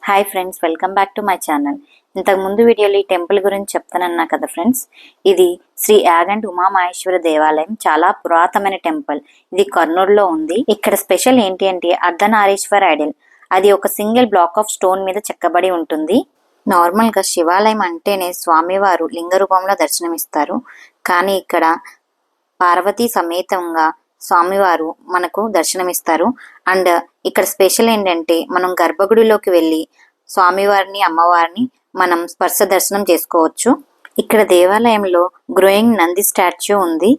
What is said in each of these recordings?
Hi friends, welcome back to my channel. ఇంతకు ముందు వీడియోలో ఈ టెంపుల్ గురించి చెప్తానన్నా కదా ఫ్రెండ్స్. ఇది శ్రీ యాగంటి ఉమామహేశ్వర దేవాలయం. చాలా పురాతనమైన టెంపుల్. ఇది కర్నూలులో ఉంది. ఇక్కడ స్పెషల్ ఏంటి అంటే అర్ధనారీశ్వర ఐడల్. అది ఒక సింగిల్ బ్లాక్ ఆఫ్ స్టోన్ మీద చెక్కబడి ఉంటుంది. నార్మల్గా శివాలయం అంటేనే స్వామివారు లింగ రూపంలో దర్శనమిస్తారు. కానీ ఇక్కడ పార్వతీ సమేతంగా స్వామివారు మనకు దర్శనమిస్తారు. అండ్ ఇక్కడ స్పెషల్ ఏంటంటే మనం గర్భగుడిలోకి వెళ్ళి స్వామివారిని అమ్మవారిని మనం స్పర్శ దర్శనం చేసుకోవచ్చు. ఇక్కడ దేవాలయంలో గ్రోయింగ్ నంది స్టాచ్యూ ఉంది.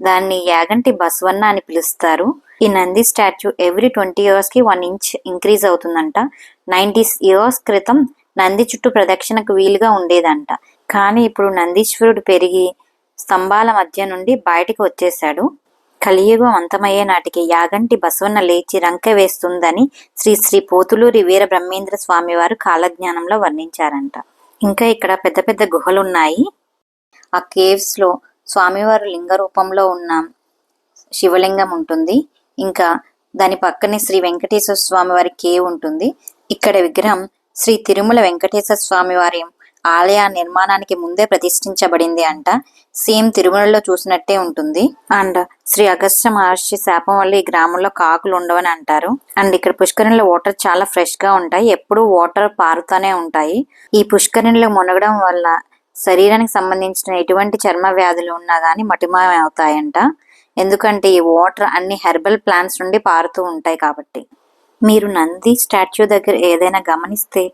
దాన్ని యాగంటి బసవన్న అని పిలుస్తారు. ఈ Nandi statue every 20 yearsకి 1 inch increase అవుతుందంట. 90 years క్రితం నంది చుట్టూ ప్రదక్షిణకు వీలుగా ఉండేదంట. కానీ ఇప్పుడు నందీశ్వరుడు పెరిగి స్తంభాల మధ్య నుండి బయటికి వచ్చేశాడు. కలియుగం అంతమయ్యే నాటికి యాగంటి బసవన్న లేచి రంకె వేస్తుందని శ్రీ శ్రీ పోతులూరి వీర బ్రహ్మేంద్ర స్వామి వారు కాలజ్ఞానంలో వర్ణించారంట. ఇంకా ఇక్కడ పెద్ద పెద్ద గుహలు ఉన్నాయి. ఆ కేవ్స్ లో స్వామివారు లింగ రూపంలో ఉన్న శివలింగం ఉంటుంది. ఇంకా దాని పక్కనే శ్రీ వెంకటేశ్వర స్వామి వారి కేవ్ ఉంటుంది. ఇక్కడ విగ్రహం శ్రీ తిరుమల వెంకటేశ్వర స్వామి వారి ఆలయ నిర్మాణానికి ముందే ప్రతిష్ఠించబడింది అంట. సేమ్ తిరుమలలో చూసినట్టే ఉంటుంది. అండ్ శ్రీ అగస్త్య మహర్షి శాపం వల్ల ఈ గ్రామంలో కాకులు ఉండవని అంటారు. అండ్ ఇక్కడ పుష్కరిణిలో వాటర్ చాలా ఫ్రెష్ గా ఉంటాయి. ఎప్పుడూ వాటర్ పారుతూనే ఉంటాయి. ఈ పుష్కరిణిలో మునగడం వల్ల శరీరానికి సంబంధించిన ఎటువంటి చర్మ వ్యాధులు ఉన్నా గానీ మటిమాయం అవుతాయంట. ఎందుకంటే ఈ వాటర్ అన్ని హెర్బల్ ప్లాంట్స్ నుండి పారుతూ ఉంటాయి కాబట్టి. మీరు నంది స్టాచ్యూ దగ్గర ఏదైనా గమనిస్తే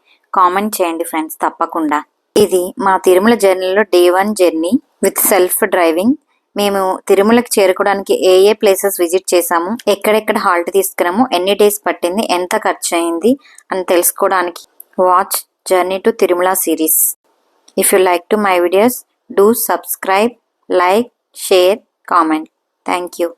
కామెంట్ చేయండి ఫ్రెండ్స్, తప్పకుండా. ఇది మా తిరుమల జర్నీలో day 1 journey with self driving. మేము తిరుమలకి చేరుకోవడానికి ఏ ప్లేసెస్ విజిట్ చేసాము, ఎక్కడెక్కడ హాల్ట్ తీసుకున్నాము, ఎన్ని డేస్ పట్టింది, ఎంత ఖర్చు అయింది అని తెలుసుకోవడానికి watch journey to Tirumala series. If you like to my videos, do subscribe, like, share, comment. Thank you.